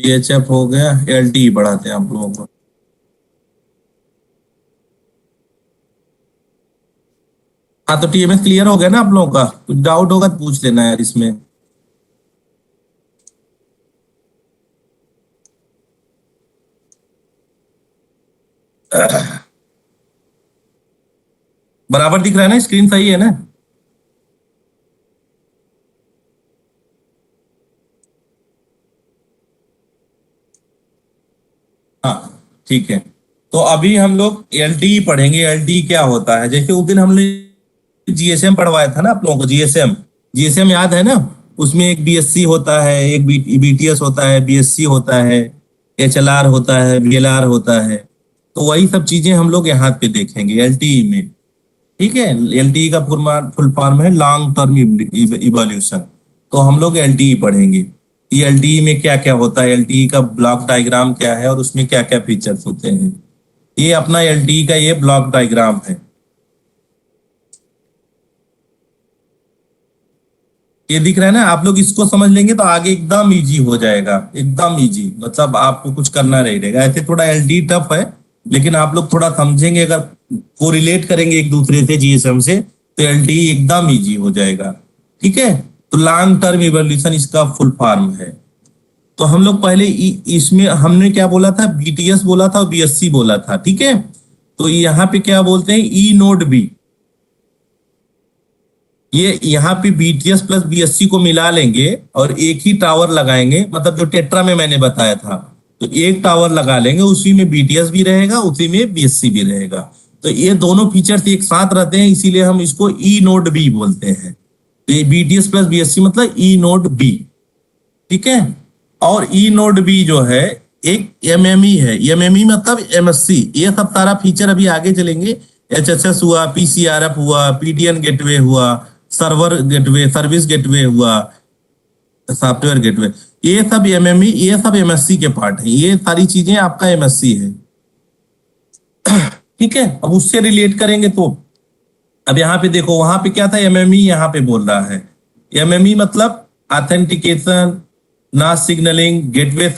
VHF हो गया, LTE बढ़ाते हैं आप लोगों को। हाँ तो TMS क्लियर हो गया ना आप लोगों का? कुछ डाउट होगा तो पूछ लेना यार इसमें। बराबर दिख रहा है ना? स्क्रीन सही है ना? हाँ ठीक है। तो अभी हम लोग LTE पढ़ेंगे। LTE क्या होता है? जैसे उस दिन हमने GSM पढ़वाया था ना आप लोगों को। GSM, GSM याद है ना? उसमें एक BSC होता है, एक BTS होता है, BSC होता है, HLR होता है, VLR होता है। तो वही सब चीजें हम लोग यहाँ पे देखेंगे LTE में। ठीक है। LTE का फुल फॉर्म है लॉन्ग टर्म इवोल्यूशन। तो हम लोग LTE पढ़ेंगे। ये LTE में क्या क्या होता है, LTE का ब्लॉक डायग्राम क्या है और उसमें क्या क्या फीचर्स होते हैं। ये अपना LTE का ये ब्लॉक डायग्राम है। ये दिख रहा है ना? आप लोग इसको समझ लेंगे तो आगे एकदम इजी हो जाएगा, एकदम इजी। मतलब आपको कुछ करना नहीं रहेगा। ऐसे थोड़ा LTE टफ है, लेकिन आप लोग थोड़ा समझेंगे, अगर कोरिलेट करेंगे एक दूसरे से GSM से, तो LTE एकदम इजी हो जाएगा। ठीक है। तो लॉन्ग टर्म इवोल्यूशन इसका फुल फॉर्म है। तो हम लोग पहले इसमें हमने क्या बोला था? BTS बोला था और BSC बोला था। ठीक है। तो यहाँ पे क्या बोलते हैं? E node B। ये यहाँ पे BTS प्लस BSC को मिला लेंगे और एक ही टावर लगाएंगे, मतलब जो टेट्रा में मैंने बताया था। तो एक टावर लगा लेंगे, उसी में BTS भी रहेगा, उसी में BSC भी रहेगा। तो ये दोनों फीचर्स एक साथ रहते हैं, इसीलिए हम इसको E नोड B बोलते हैं। तो ये BTS प्लस BSC मतलब E नोड B। ठीक है। और E नोड B जो है एक MME है। MME मतलब MSC। ये सब सारा फीचर अभी आगे चलेंगे। HSS हुआ, PCRF हुआ, PDN गेटवे हुआ, सर्वर गेटवे, सर्विस गेटवे हुआ, सॉफ्टवेयर गेटवे, ये सब MME, ये सब MSC के पार्ट है। ये सारी चीजें आपका MSC है। ठीक है। अब उससे रिलेट करेंगे तो अब यहाँ पे देखो, वहां पे क्या था? MME यहाँ पे बोल रहा है। MME मतलब ऑथेंटिकेशन, नास signalling, gateway,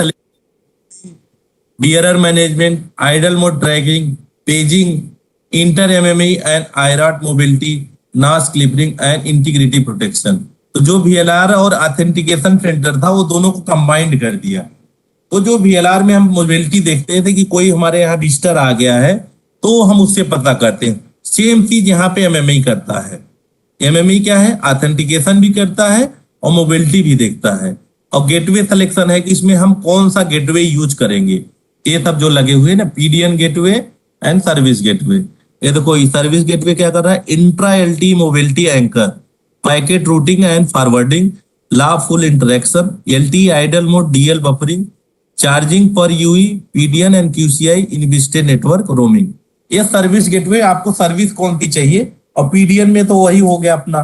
bearer management, idol mode trekking, paging, inter MME and IRAT mobility, नास क्लिपरिंग एंड इंटीग्रिटी प्रोटेक्शन। तो जो VLR और ऑथेंटिकेशन सेंटर था, वो दोनों को कंबाइंड कर दिया। तो जो VLR में हम मोबिलिटी देखते थे कि कोई हमारे यहाँ विजिटर आ गया है, तो हम उससे पता करते हैं। सेम चीज यहाँ पे MME करता है। MME क्या है? ऑथेंटिकेशन भी करता है और मोबिलिटी भी देखता है। और गेटवे सिलेक्शन है कि इसमें हम कौन सा गेटवे यूज करेंगे। ये सब जो लगे हुए ना, PDN gateway and service gateway. ये देखो, सर्विस गेटवे क्या कर रहा है? Intra LTE mobility anchor, packet routing and forwarding, lawful interaction, LTE idol mode, DL buffering, charging पर UE, PDN and QCI in विस्टेड network roaming. ये सर्विस गेटवे। आपको service कौन सी चाहिए? और PDN में तो वही हो गया अपना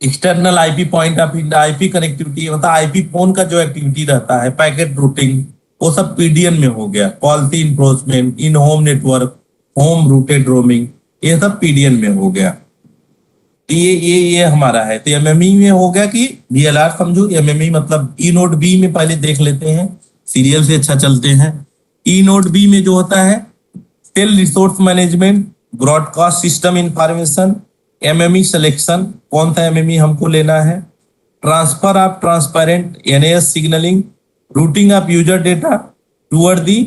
external IP point of IP connectivity, मतलब IP फोन का जो एक्टिविटी रहता है, पैकेट रूटिंग, वो सब PDN में हो गया। पॉलिसी इन्फोर्समेंट, इन home network, home rooted roaming, ये सब PDN में हो गया। तो ये हमारा है। तो MME में हो गया कि VLR समझो। MME मतलब E नोड B में पहले देख लेते हैं, सीरियल से अच्छा चलते हैं। E नोड B में जो होता है cell resource management, broadcast system information, MME selection, कौन सा MME हमको लेना है, transfer of transparent NAS signalling, routing of user data toward the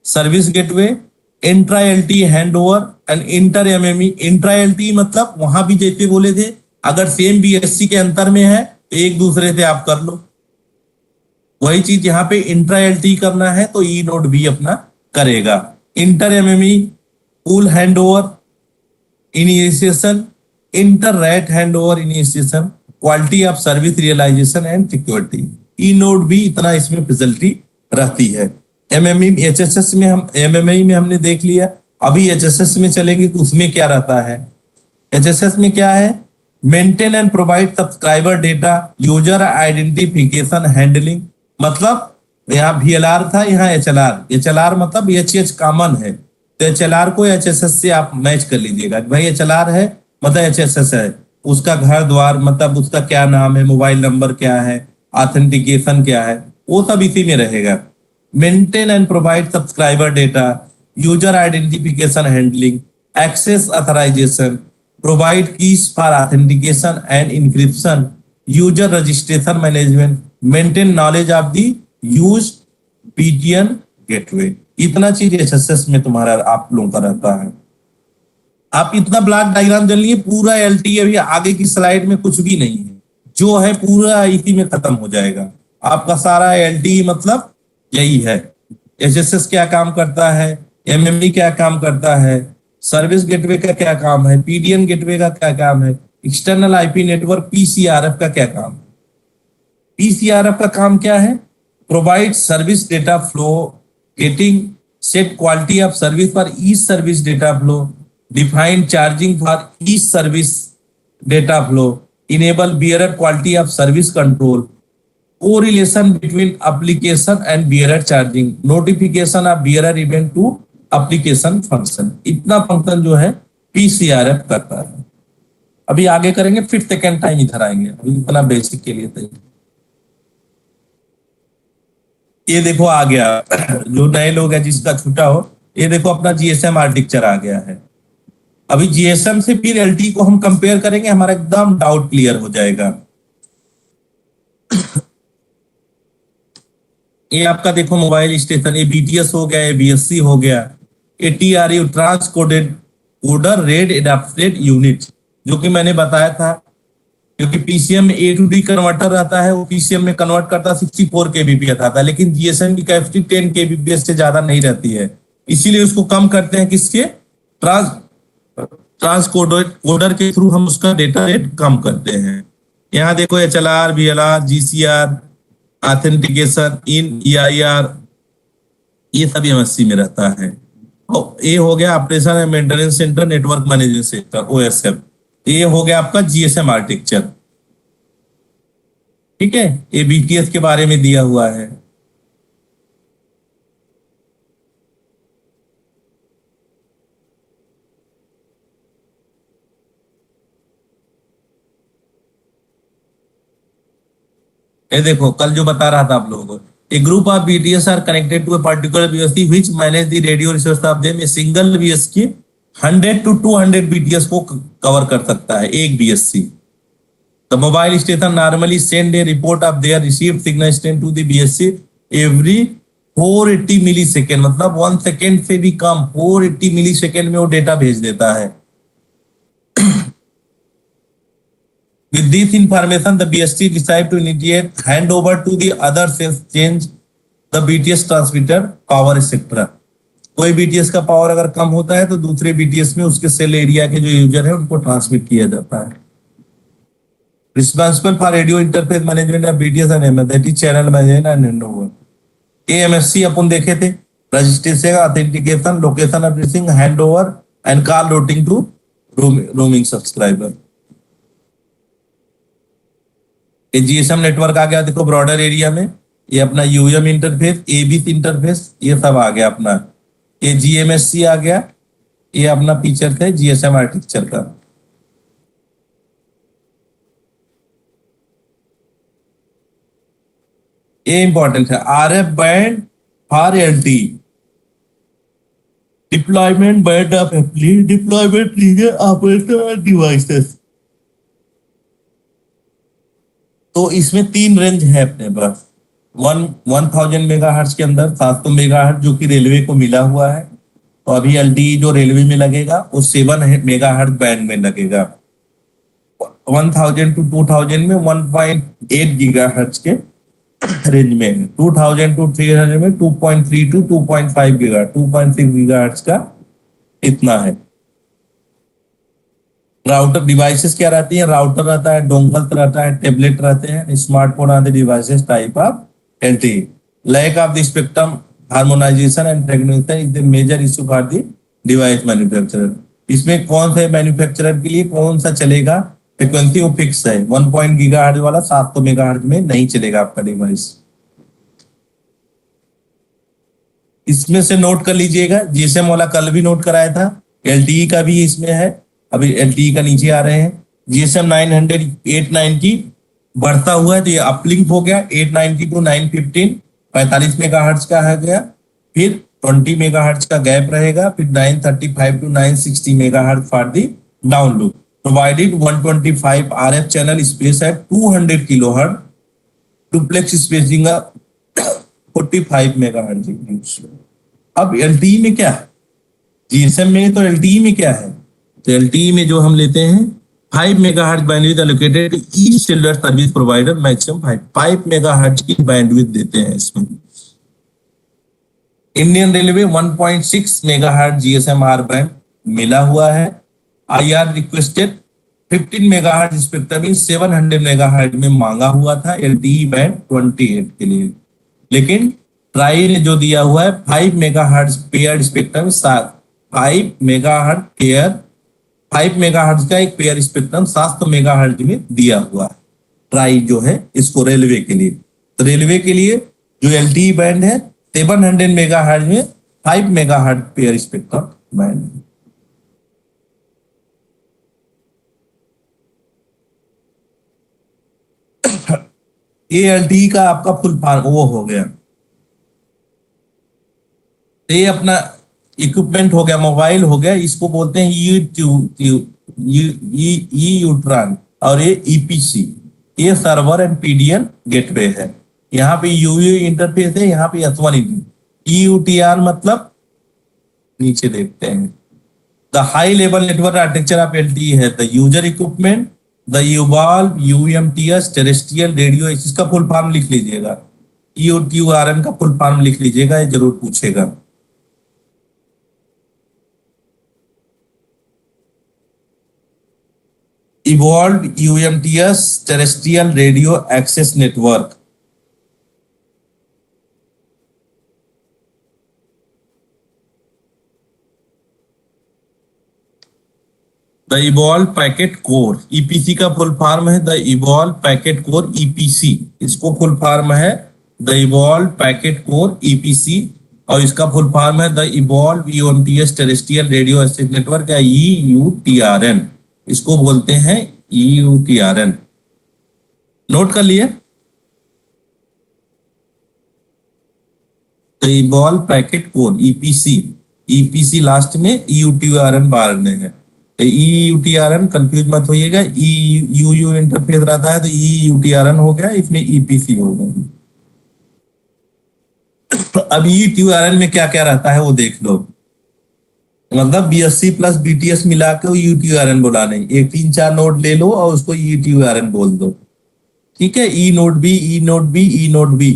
service gateway, intra LTE hand over and inter MME। Intra LTE मतलब वहां भी जैसे बोले थे, अगर सेम BSC के अंतर में है तो एक दूसरे से आप कर लो। वही चीज यहाँ पे इंट्रा LTE करना है तो E नोड B अपना करेगा। Inter MME pool hand over initiation, inter rat hand over initiation, quality of service realisation and security. E node B इतना इसमें फैसिलिटी रहती है। MME HSS में हम MME में हमने देख लिया। अभी HSS में चलेंगे तो उसमें क्या रहता है? HSS में क्या है? Maintain and provide subscriber data, user identification handling. मतलब यहाँ VLR था, यहाँ HLR मतलब HH कॉमन है। तो HLR को HSS से आप मैच कर लीजिएगा। भाई HLR है मतलब HSS है। उसका घर द्वार मतलब उसका क्या नाम है, मोबाइल नंबर क्या है, ऑथेंटिकेशन क्या है, वो सब इसी में रहेगा। Maintain and provide subscriber data, user identification handling, access authorisation, provide keys for authentication end encryption, user registration management, maintain knowledge of the use BTN gateway. इतना चीज एसएसएस में तुम्हारा आप लोगों का रहता है। आप इतना ब्लॉक डायग्राम जान लिए, पूरा एलटी अभी आगे की स्लाइड में कुछ भी नहीं है, जो है पूरा इसी में खत्म हो जाएगा आपका सारा एलटी। मतलब यही है एसएसएस क्या काम करता है, एमएमई क्या काम करता है, सर्विस गेटवे का क्या काम है, पीडीएन गेटवे का क्या काम है, एक्सटर्नल आईपी नेटवर्क पीसीआरएफ का क्या काम है। पीसीआरएफ का काम क्या है? Provide service data flow, getting set quality of service for each service data flow, define charging for each service data flow, enable bearer quality of service control, correlation between application and bearer charging, notification of bearer event two application function. इतना function जो है पीसीआरएफ करता है। अभी आगे करेंगे, फिर second time इधर आएंगे, अभी इतना बेसिक के लिए तो ये देखो आ गया। जो नए लोग हैं जिसका छूटा हो, ये देखो अपना जीएसएम आर्किटेक्चर आ गया है। अभी जीएसएम से फिर एलटी को हम कंपेयर करेंगे, हमारा एकदम डाउट क्लियर हो जाएगा। ये आपका देखो मोबाइल स्टेशन, ये बीटीएस हो गया, ये बीएससी हो गया, ये टीआरयू trans coded coder red adapted unit, जो कि मैंने बताया था, क्योंकि पीसीएम में ए टू डी कन्वर्टर रहता है, वो पीसीएम में कन्वर्ट करता 64 केबीपीएस आता है, लेकिन जीएसएम की कैपेसिटी 10 केबीपीएस से ज्यादा नहीं रहती है, इसीलिए उसको कम करते हैं किसके, ट्रांस कोडर के थ्रू हम उसका डेटा रेट कम करते हैं। यहाँ देखो एचएलआर, वीएलआर, जीसीआर, ऑथेंटिकेशन, इन ईआईआर, ये सब एमएससी में रहता है। और ये हो गया operation and maintenance centre, network management centre OSM. ये हो गया आपका जीएसएम आर्किटेक्चर। ठीक है, ये बीटीएस के बारे में दिया हुआ है। ये देखो कल जो बता रहा था आप लोगों को, ए group of BTS are connected to a particular BSc which manage the radio resource of them. A single BSc 100 to 200 BTS को कवर कर सकता है, एक BSc. The mobile station normally send A report of their received signal strength to the BSc every 480 milli second, मतलब 1 second से भी कम, 480 मिली second में वो डेटा भेज देता है। With this information, the BSC decide to initiate handover to the other cells, change the BTS transmitter power etc. कोई BTS का पावर अगर कम होता है तो दूसरे BTS में उसके सेल एरिया के जो यूजर है उनको ट्रांसमिट किया जाता है। Responsible for radio interface management of BTS and MS, that is channel management and handover. AMSC अपन देखे थे, registration, authentication, location addressing, handover and call routing to roaming subscriber. GSM network आ गया देखो ब्रॉडर एरिया में, ये अपना UM interface, Abies interface, ये सब आ गया अपना। ये जीएमएससी आ गया, ये अपना फीचर है जीएसएम आर्किटेक्चर का। ये इंपॉर्टेंट है, RF band for LT deployment band of deployment operator devices. तो इसमें 3 रेंज है अपने पास, 1000 मेगाहर्ट्ज के अंदर 700 मेगाहर्ट्ज जो कि रेलवे को मिला हुआ है, तो अभी एलटीई जो रेलवे में लगेगा वो 7 मेगाहर्ट्ज बैंड में लगेगा। 1000 to 2000 में 1.8 गीगाहर्ट्ज के रेंज में है। 2000 to 300 में 2.3 to 2.5 गीगाहर्ट्ज, 2.6 गीगाहर्ट्ज का इतना है। राउटर डिवाइसेस क्या रहती है, राउटर रहता है, डोंगल रहता है, टेबलेट रहते हैं, स्मार्टफोन आदि devices type of LTE. Lack of the spectrum harmonisation and fragmentation is the major issue for the device manufacturer. इसमें कौन से मैन्युफैक्चरर के लिए कौन सा चलेगा, फ्रीक्वेंसी वो फिक्स है, 1 गीगाहर्ट्ज वाला 700 मेगाहर्ट्ज में नहीं चलेगा आपका डिवाइस। इसमें से नोट कर लीजिएगा, जीएसएम वाला कल भी नोट कराया था, एलटीई का भी इसमें है। अभी एलटीई का नीचे आ रहे हैं, जीएसएम 900 890 बढ़ता हुआ है, तो ये अपलिंक हो गया 890 टू 915, 45 मेगाहर्ट्ज का है गया। फिर 20 मेगाहर्ट्ज का गैप रहेगा, फिर 935 to 960 megahertz for the down loop. Provided 125 RF channel space at 200 kilohertz, duplex spacing 45 megahertz. अब LTE में क्या है, GSM में तो LTE में क्या है, तो LTE में जो हम लेते हैं 5 megahertz bandwidth allocated each cellular service provider, maximum 5 megahertz की बैंडविड्थ देते हैं इसमें। Indian railway 1.6 megahertz GSM-R band मिला हुआ है। IR रिक्वेस्टेड 15 मेगाहर्ट्ज स्पेक्ट्रम इन 700 मेगाहर्ट्ज में मांगा हुआ था LTE बैंड 28 के लिए, लेकिन ट्राई ने जो दिया हुआ है 5 megahertz paired spectrum, 5 megahertz pair, 5 megahertz का एक पेयर स्पेक्ट्रम 700 मेगाहर्ट्ज में दिया हुआ है ट्राई जो है इसको रेलवे के लिए। तो रेलवे के लिए जो LTE बैंड है 700 मेगाहर्ट्ज में 5 मेगाहर्ट्ज पेयर स्पेक्ट्रम बैंड है। ये LTE का आपका फुल फॉर्म वो हो गया। ये अपना इक्विपमेंट हो गया, मोबाइल हो गया, इसको बोलते हैं यूट्रान, और ये EPC, ये सर्वर एंड PDN गेटवे है। यहाँ पे UU इंटरफेस है, यहाँ पे S1 EUTR मतलब नीचे देखते हैं। The high level network architecture of LTE है the user equipment, the evolve UMTS terrestrial radio, इसका फुल फॉर्म लिख लीजिएगा। EUTRN का फुल फॉर्म लिख लीजिएगा, ये जरूर पूछेगा। Evolved UMTS Terrestrial Radio Access Network, the evolve packet core, EPC का फुल फॉर्म है the evolve packet core EPC, इसको फुल फॉर्म है the evolve packet core EPC, और इसका फुल फॉर्म है the evolve UMTS terrestrial radio access network या EUTRN, इसको बोलते हैं EUTRN। नोट कर लिए, तो evolve packet core EPC last में EUTRN बाहर है। EUTRN कंफ्यूज मत होइएगा, EU इंटरफेस रहता है तो EUTRN हो गया, इसमें EPC हो गया। अब EUTRN में क्या क्या रहता है वो देख लो, मतलब BSC प्लस BTS मिला के EUTRN बोला नहीं, एक 3-4 नोड ले लो और उसको EUTRN बोल दो, ठीक है। E node B, E node B, E node B,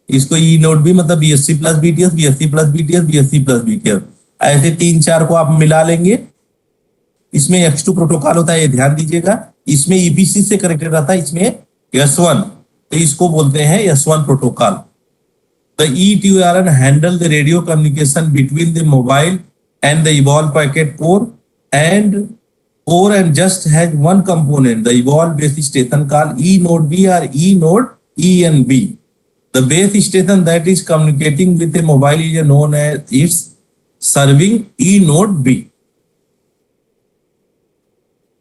इसको E नोड B मतलब BSC plus BTS, BSC plus BTS, BSC plus BTS, ऐसे 3-4 को आप मिला लेंगे। इसमें X2 प्रोटोकॉल होता है, ये ध्यान दीजिएगा। इसमें EPC से कनेक्टेड रहता है, इसमें S1, तो इसको बोलते हैं S1 protocol. The EUTRN handle the radio communication between the mobile and the evolved packet core and just has one component, the evolved base station called E node B or E node ENB. The base station that is communicating with the mobile is known as its serving E node B.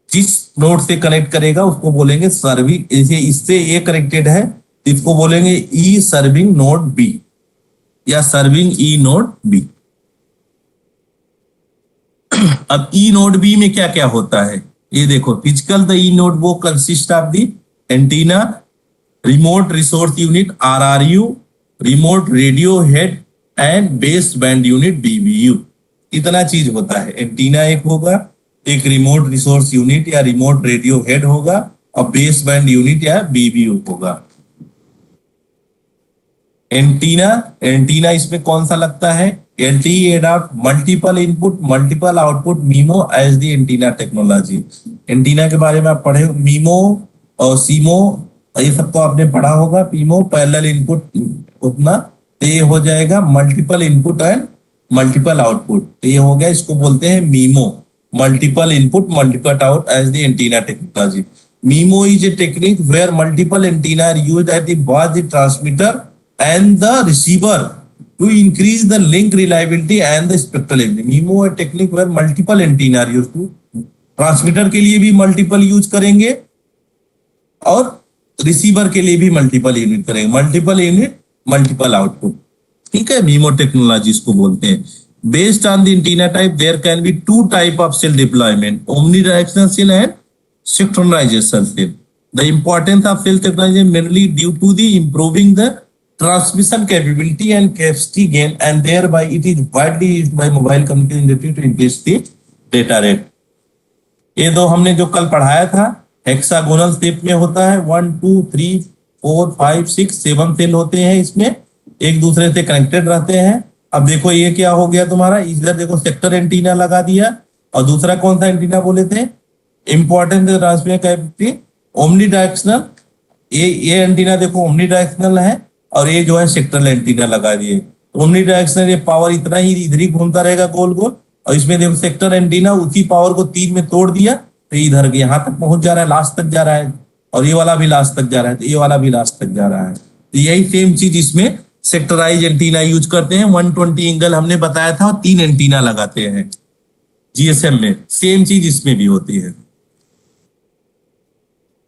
जिस node से connect करेगा उसको बोलेंगे serving, इससे ये connected है इसको बोलेंगे E सर्विंग नोड B या सर्विंग E नोड B। अब E नोड B में क्या क्या होता है ये देखो। फिजिकल द E नोड वो consist of the antenna, remote resource unit RRU, remote radio head and base band unit BBU। इतना चीज होता है। एंटीना एक होगा, एक रिमोट रिसोर्स यूनिट या रिमोट रेडियो हेड होगा, और बेस बैंड यूनिट या BBU होगा। एंटीना इसमें कौन सा लगता है, LTE adopt multiple input multiple output MIMO as the antenna technology. Antenna के बारे में आप पढ़े MIMO और CMO, ये सब तो आपने पढ़ा होगा। PIMO पैरेलल इनपुट उतना, तो ये हो जाएगा multiple input and multiple output, तो ये हो गया, इसको बोलते हैं MIMO, multiple input multiple out as the antenna technology. MIMO is a technique where multiple antenna are used at the both the transmitter and the receiver to increase the link reliability and the spectral ability. MIMO a technique where multiple antenna are used to, transmitter के लिए भी multiple use करेंगे और receiver के लिए भी multiple unit करेंगे, multiple unit multiple output. ठीक है, मीमो टेक्नोलॉजी इसको बोलते हैं। Based on the antenna type there can be to type of cell deployment, omni directional cell and synchronisation cell. The importance of cell technology mainly due to the improving the transmission capability and capacity gain, and thereby it is widely used by mobile communication industry to increase the data rate। ये दो हमने जो कल पढ़ाया था, hexagonal shape में होता है, 1 2 3 4 5 6 7 सेल होते हैं, इसमें एक दूसरे से कनेक्टेड रहते हैं। अब देखो ये क्या हो गया तुम्हारा, इधर देखो सेक्टर एंटीना लगा दिया, और दूसरा कौन सा एंटीना बोले थे, important transmission capacity omni directional. ये एंटीना देखो ओमनी डायरेक्शनल है, और ये जो है सेक्टरल एंटीना लगा दिए। ओमनी डायरेक्शनल ये पावर इतना ही इधर ही घूमता रहेगा गोल गोल, और इसमें देखो सेक्टर एंटीना उसी पावर को 3 में तोड़ दिया, तो इधर यहाँ तक पहुंच जा रहा है, लास्ट तक जा रहा है, और ये वाला भी लास्ट तक जा रहा है, तो ये वाला भी लास्ट तक जा रहा है। तो यही सेम चीज इसमें सेक्टराइज एंटीना यूज करते हैं। 120 एंगल हमने बताया था, और 3 एंटीना लगाते हैं जीएसएम में, सेम चीज इसमें भी होती है।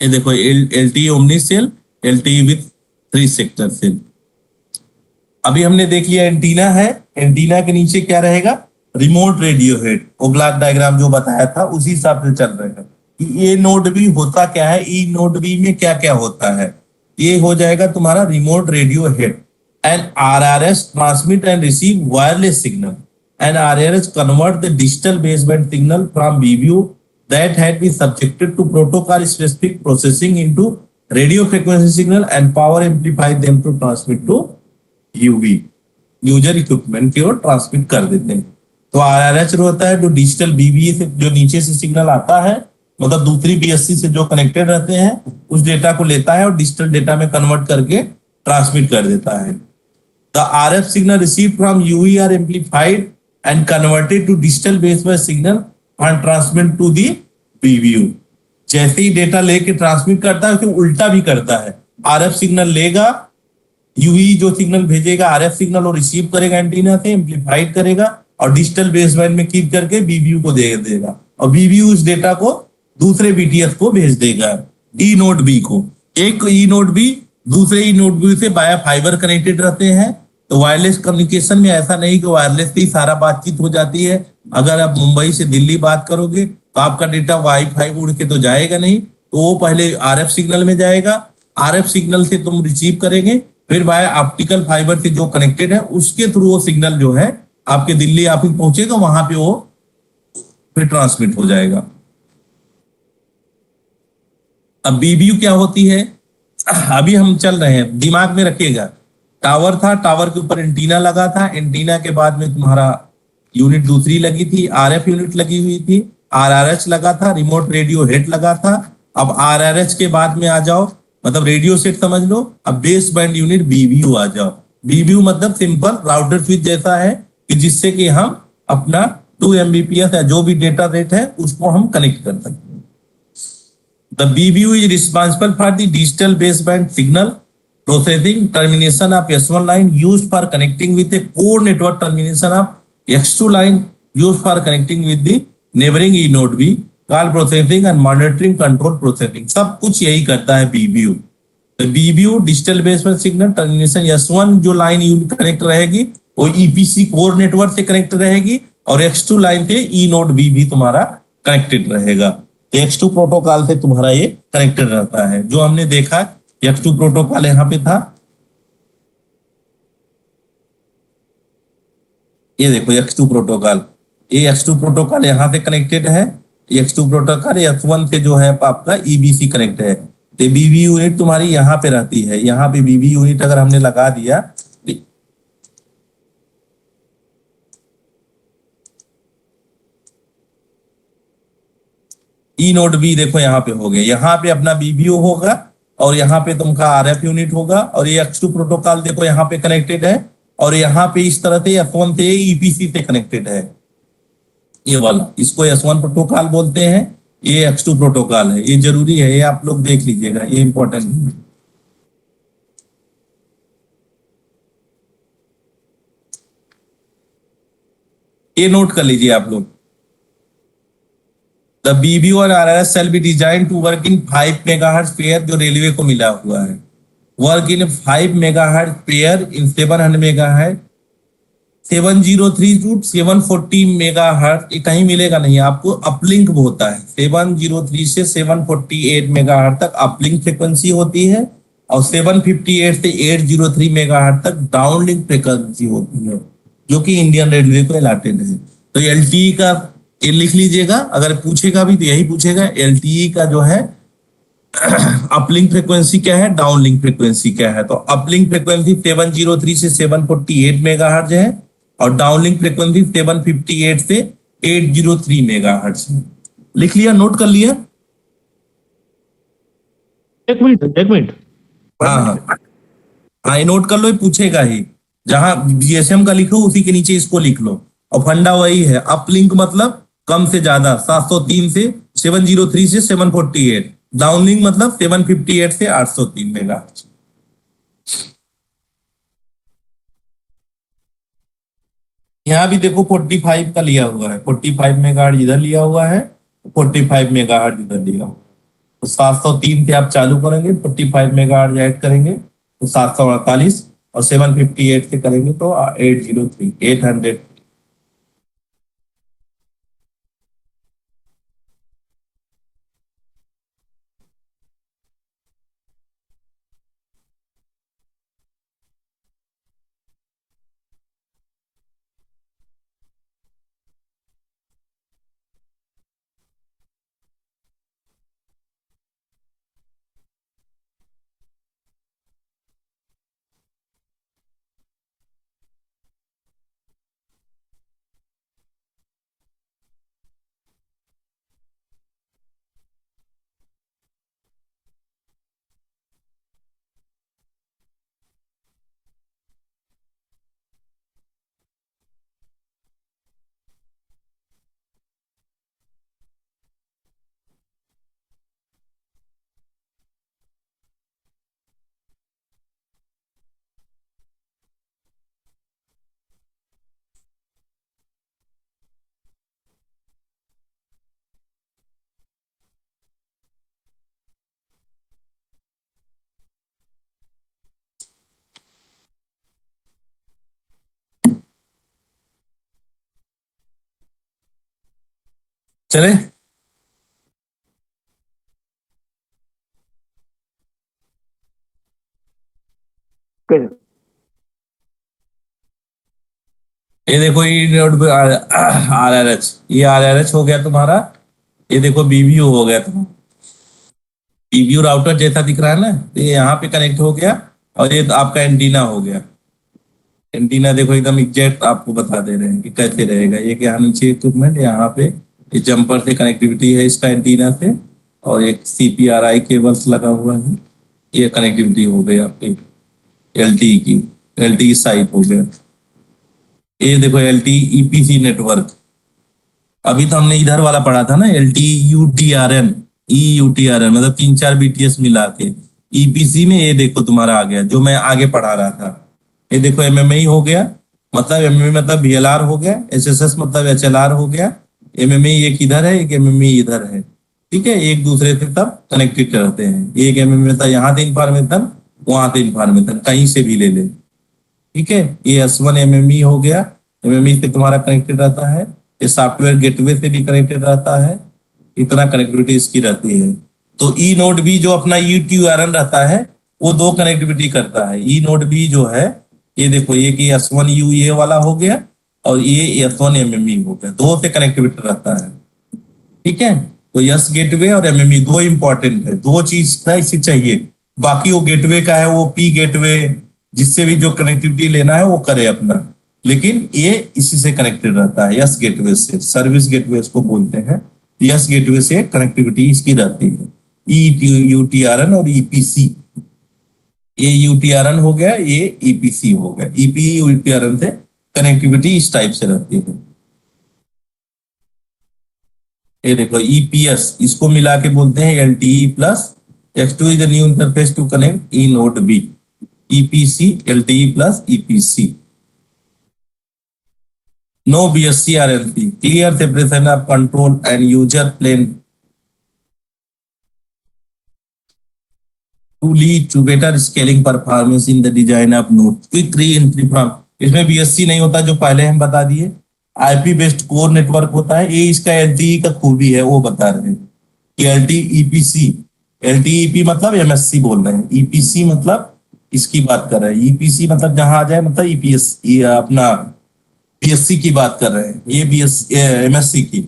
ये देखो LT omni cell, LT with 3 sector cell. अभी हमने देख लिया एंटीना है, एंटीना के नीचे क्या रहेगा, रिमोट रेडियो हेड। वो ब्लॉक डायग्राम जो बताया था उसी हिसाब से चल रहे हैं कि ए नोड बी होता क्या है, ई नोड बी में क्या क्या होता है। ये हो जाएगा तुम्हारा remote radio head. And RRS transmit and receive wireless signal, and RRS convert the digital baseband signal from VBU that had been subjected to protocol specific processing into radio frequency signal and power amplify them to transmit to UV user equipment की ओर transmit कर देते हैं। तो आरआरएच होता है जो digital BBA से जो नीचे से सिग्नल आता है, मतलब दूसरी बीएससी से जो कनेक्टेड रहते हैं, उस डेटा को लेता है और डिजिटल डेटा में कन्वर्ट करके ट्रांसमिट कर देता है। The RF signal receive from UV R amplified and converted to digital baseband signal and transmit to the BBU. जैसे ही डेटा लेके ट्रांसमिट करता है, उसे उल्टा भी करता है। आरएफ सिग्नल लेगा, यूवी जो सिग्नल भेजेगा आरएफ सिग्नल, और रिसीव करेगा एंटीना से, एम्प्लीफाइड करेगा, और डिजिटल बेसबैंड में कीप करके बीबीयू को दे देगा, और बीबीयू उस डेटा को दूसरे बीटीएस को भेज देगा, ई नोड बी को। एक ई नोड बी दूसरे ई नोड बी से बाया फाइबर कनेक्टेड रहते हैं। तो वायरलेस कम्युनिकेशन में ऐसा नहीं कि वायरलेस से ही सारा बातचीत हो जाती है। अगर आप मुंबई से दिल्ली बात करोगे तो आपका डेटा वाईफाई उड़ के तो जाएगा नहीं, तो वो पहले आरएफ सिग्नल में जाएगा, आरएफ सिग्नल से तुम रिसीव करेंगे, फिर बाय ऑप्टिकल फाइबर से जो कनेक्टेड है उसके थ्रू वो सिग्नल जो है आपके दिल्ली ऑफिस पहुंचेगा, वहां पे वो फिर ट्रांसमिट हो जाएगा। अब बीबीयू क्या होती है, अभी हम चल रहे हैं, दिमाग में रखिएगा। टावर था, टावर के ऊपर एंटीना लगा था, एंटीना के बाद में तुम्हारा यूनिट दूसरी लगी थी, आरएफ यूनिट लगी हुई थी, आरआरएच लगा था, रिमोट रेडियो हेड लगा था। अब आरआरएच के बाद में आ जाओ, मतलब रेडियो सेट समझ लो। अब बेस बैंड यूनिट बीबीयू आ जाओ। बीबीयू मतलब सिंपल राउटर स्विच जैसा है, कि जिससे कि हम अपना 2 Mbps या जो भी डेटा रेट है उसको हम कनेक्ट कर सकते हैं। The BBU is responsible for the digital base band signal processing termination of S1 line used for connecting with a core network termination of X2 line used for connecting with the neighboring E node B, call processing and monitoring control processing, सब कुछ यही करता है BBU। तो BBU digital baseband signal termination S1 जो line unit connect रहेगी वो EPC core network से कनेक्ट रहेगी, और X2 लाइन से E नोड B भी तुम्हारा कनेक्टेड रहेगा। तो X2 प्रोटोकॉल से तुम्हारा ये कनेक्टेड रहता है। जो हमने देखा X2 प्रोटोकॉल यहाँ पे था, ये देखो X2 प्रोटोकॉल, ये X2 प्रोटोकॉल यहाँ से कनेक्टेड है। X2 प्रोटोकॉल S1 से जो है आपका EBC कनेक्ट है। तो बीबी यूनिट तुम्हारी यहाँ पे रहती है, यहाँ पे बीबी यूनिट अगर हमने लगा दिया, ई नोड बी देखो यहाँ पे हो गया, यहाँ पे अपना बीबीयू होगा, और यहाँ पे तुमका आरएफ यूनिट होगा, और ये X2 प्रोटोकॉल देखो यहाँ पे कनेक्टेड है, और यहाँ पे इस तरह से S1 से ईपीसी से कनेक्टेड है। ये वाला इसको S1 प्रोटोकॉल बोलते हैं, ये X2 प्रोटोकॉल है। ये जरूरी है, ये आप लोग देख लीजिएगा, ये इंपॉर्टेंट है। ये नोट कर लीजिए आप लोग। द बीबीओ और RRS cell B design to work in 5 megahertz pair, जो रेलवे को मिला हुआ है, work in 5 megahertz pair in 700 megahertz, 703 to 740 mega hurt, कहीं मिलेगा नहीं आपको। अपलिंक होता है 703 से 748 मेगा हर्ट तक अपलिंक फ्रिक्वेंसी होती है, और 758 से 803 मेगा हर्ट तक डाउनलिंक फ्रिक्वेंसी होती है, जो कि इंडियन रेलवे को अलॉटेड है। तो एलटीई का ये लिख लीजिएगा, अगर पूछेगा भी तो यही पूछेगा, एलटीई का जो है अपलिंक फ्रिक्वेंसी क्या है, डाउनलिंक फ्रिक्वेंसी क्या है। तो अपलिंक फ्रिक्वेंसी 703 से 748 मेगाहर्ट्ज है, और डाउनलिंक फ्रिक्वेंसी 758 से 803 मेगाहर्ट्ज है। लिख लिया, नोट कर लिया? एक मिनट एक मिनट। हाँ हाँ हाँ, ये नोट कर लो, ये पूछेगा ही। जहां जीएसएम का लिखो उसी के नीचे इसको लिख लो। और फंडा वही है, अपलिंक मतलब कम से ज्यादा 703 से 703 से 748, डाउनलिंक मतलब 758 से 803 मेगाहर्ट्ज। यहाँ भी देखो 45 का लिया हुआ है, 45 मेगाहर्ट्ज इधर लिया हुआ है, 45 मेगाहर्ट्ज इधर लिया हुआ है। तो 703 से आप चालू करेंगे, 45 मेगाहर्ट्ज ऐड करेंगे तो 748, और 758 से करेंगे तो 803 800। चले, ये देखो ये नोट पे आरआरएच, ये आरआरएच हो गया तुम्हारा। ये देखो बीबीओ हो गया तुम्हारा, बीबीओ राउटर जैसा दिख रहा है ना, तो ये यहाँ पे कनेक्ट हो गया, और ये तो आपका एंटीना हो गया। एंटीना देखो एकदम एग्जैक्ट आपको बता दे रहे हैं कि कैसे रहेगा। ये क्या नीचे इक्विपमेंट, यहाँ पे ये जंपर से कनेक्टिविटी है इसका एंटीना से, और एक सीपीआरआई केबल्स लगा हुआ है। ये कनेक्टिविटी हो गई आपकी एलटीई की, एलटीई साइट हो गया। ये देखो एलटीई ईपीसी नेटवर्क, अभी तो हमने इधर वाला पढ़ा था ना, L T U T R N, E U T R N, मतलब 3-4 बीटीएस मिला के। ईपीसी में ये देखो तुम्हारा आ गया, जो मैं आगे पढ़ा रहा था। ये देखो एमएमई हो गया, मतलब एमएमई मतलब वीएलआर हो गया, एसएसएस मतलब एचएलआर हो गया। एमएमई एक इधर है, एक एमएमई इधर है, ठीक है, एक दूसरे से सब कनेक्टेड रहते हैं। एक एमएमई था यहाँ से इंफॉर्मेशन, वहां से इंफॉर्मेशन, कहीं से भी ले ले, ठीक है। ये S1 एमएमई हो गया, एमएमई से तुम्हारा कनेक्टेड रहता है। ये सॉफ्टवेयर गेटवे से भी कनेक्टेड रहता है। इतना कनेक्टिविटी इसकी रहती है। तो ई नोड भी जो अपना यूटीआरएन रहता है, वो दो कनेक्टिविटी करता है। ई नोड भी जो है, ये देखो ये कि S1 यू ये वाला हो गया, और ये S1 एमएमई हो गया, दो से कनेक्टिविटी रहता है, ठीक है। तो यस गेटवे और एमएमई दो इंपॉर्टेंट है, दो चीज ना इसे चाहिए। बाकी वो गेटवे का है, वो पी गेटवे, जिससे भी जो कनेक्टिविटी लेना है वो करे अपना, लेकिन ये इसी से कनेक्टेड रहता है, यस गेटवे से, सर्विस गेटवे इसको बोलते हैं। यस गेटवे से कनेक्टिविटी इसकी रहती है, ई यूटीआरएन और ईपीसी। ये यूटीआरएन हो गया, ये ईपीसी हो गया। ईपी यूटीआरएन से कनेक्टिविटी इस टाइप से रहती है। ये देखो ईपीएस, इसको मिला के बोलते हैं LTE plus. X2 is the new interface to connect E node B. EPC, LTE plus EPC. No BSc or LC. Clear separation of control and user plane to lead to better scaling performance in the design of node. Quick re-entry from इसमें BSc नहीं होता जो पहले हम बता दिए. IP based core network होता है. ये इसका LTE का खूबी है वो बता रहे हैं कि LTE-EPC. LTE-EP मतलब MSC बोल रहे हैं. EPC मतलब इसकी बात कर रहे हैं. EPC मतलब जहां आ जाए मतलब EPS अपना BSc की बात कर रहे हैं. ये BS MSc की.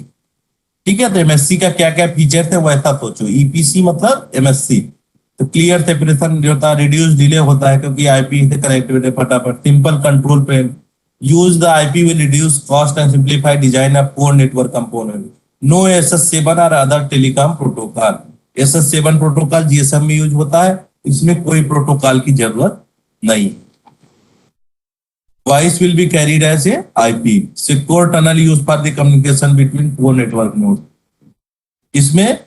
ठीक है. तो MSc का क्या क्या फीचर थे वैसा सोचो. EPC मतलब MSc. तो क्लियर सेपरेशन जो होता है, रिड्यूस डिले होता है क्योंकि आईपी से कनेक्टिविटी फटाफट. Simple control plane. Use the IP will reduce cost and simplify design of core network component. No SS7 और other telecom protocol. SS7 protocol GSM में यूज होता है. इसमें कोई प्रोटोकॉल की जरूरत नहीं. Voice will be carried as a IP. Secure tunnel use for the communication between core network node. इसमें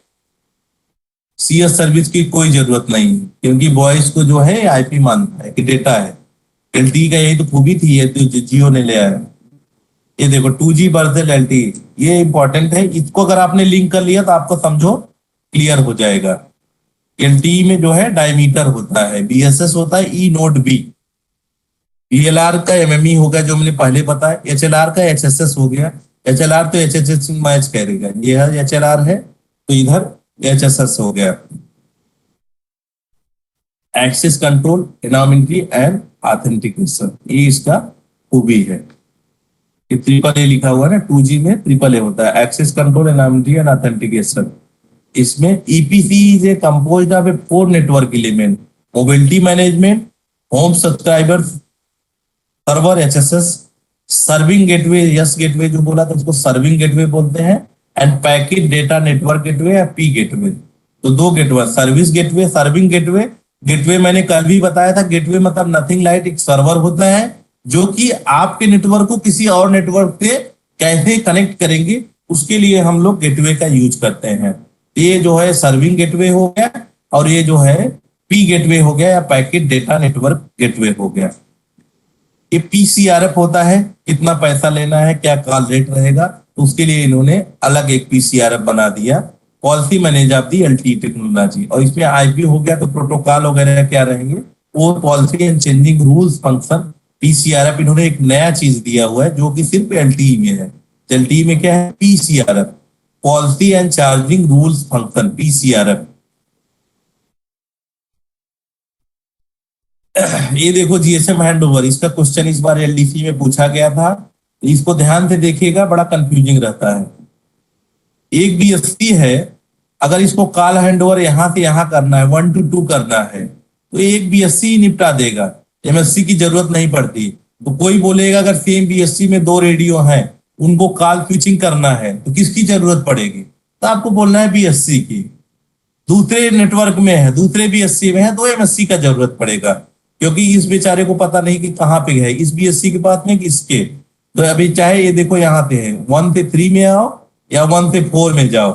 CS सर्विस की कोई जरूरत नहीं है क्योंकि वॉइस को जो है आईपी मानता है कि डेटा है. LTE का यही तो खूबी थी. ये तो जियो ने ले आया. ये देखो 2G वर्सेस LTE. ये इंपॉर्टेंट है. इसको अगर आपने लिंक कर लिया तो आपको समझो क्लियर हो जाएगा. LTE में जो है डायमीटर होता है. BSS होता है ई नोड बी. VLR का MME होगा जो मैंने पहले बताया. HLR का HSS हो गया. HLR तो HSS मैच करेगा. ये है HLR है तो इधर HSS हो गया. Access control, anonymity and authentication. ये इसका खूबी है. ये ट्रिपल ए लिखा हुआ है ना. 2G में ट्रिपल ए होता है. Access control, anonymity and authentication. इसमें EPC is a composed of a 4 network element. Mobility management, home subscriber, server HSS, serving gateway. S gateway जो बोला था उसको सर्विंग गेटवे बोलते हैं. And packet data network gateway या P गेटवे. तो 2 gateway. Service gateway, serving gateway. Gateway मैंने कल भी बताया था. गेटवे मतलब नथिंग लाइट एक सर्वर होता है जो कि आपके नेटवर्क को किसी और नेटवर्क से कैसे कनेक्ट करेंगे उसके लिए हम लोग गेटवे का यूज करते हैं. ये जो है सर्विंग गेटवे हो गया और ये जो है P गेटवे हो गया या पैकेट डेटा नेटवर्क गेटवे हो गया. ये PCRF होता है. कितना पैसा लेना है, क्या कॉल रेट रहेगा, तो उसके लिए इन्होंने अलग एक PCRF बना दिया. Policy manage of the LTE technology. और इसमें आईपी हो गया तो प्रोटोकॉल वगैरह क्या रहेंगे वो policy and changing rules function. PCRF इन्होंने एक नया चीज दिया हुआ है जो कि सिर्फ LTE में है. LTE में क्या है? PCRF, policy and charging rules function. PCRF. ये देखो GSM हैंडओवर. इसका क्वेश्चन इस बार LDC में पूछा गया था. इसको ध्यान से देखिएगा, बड़ा कंफ्यूजिंग रहता है. एक BSc है, अगर इसको कॉल हैंडओवर यहां से यहां करना है, 1 to 2 करना है तो एक BSc निपटा देगा. MSc की जरूरत नहीं पड़ती. तो कोई बोलेगा अगर सेम BSc में 2 रेडियो हैं उनको कॉल स्विचिंग करना है तो किसकी जरूरत पड़ेगी? तो आपको बोलना है BSc की. दूसरे नेटवर्क में है, दूसरे BSc में है तो MSc का जरूरत पड़ेगा क्योंकि इस बेचारे को पता नहीं कि कहाँ पे है, इस BSc के पास में किसके. तो अभी चाहे ये देखो यहाँ पे है 1 से 3 में आओ या 1 से 4 में जाओ.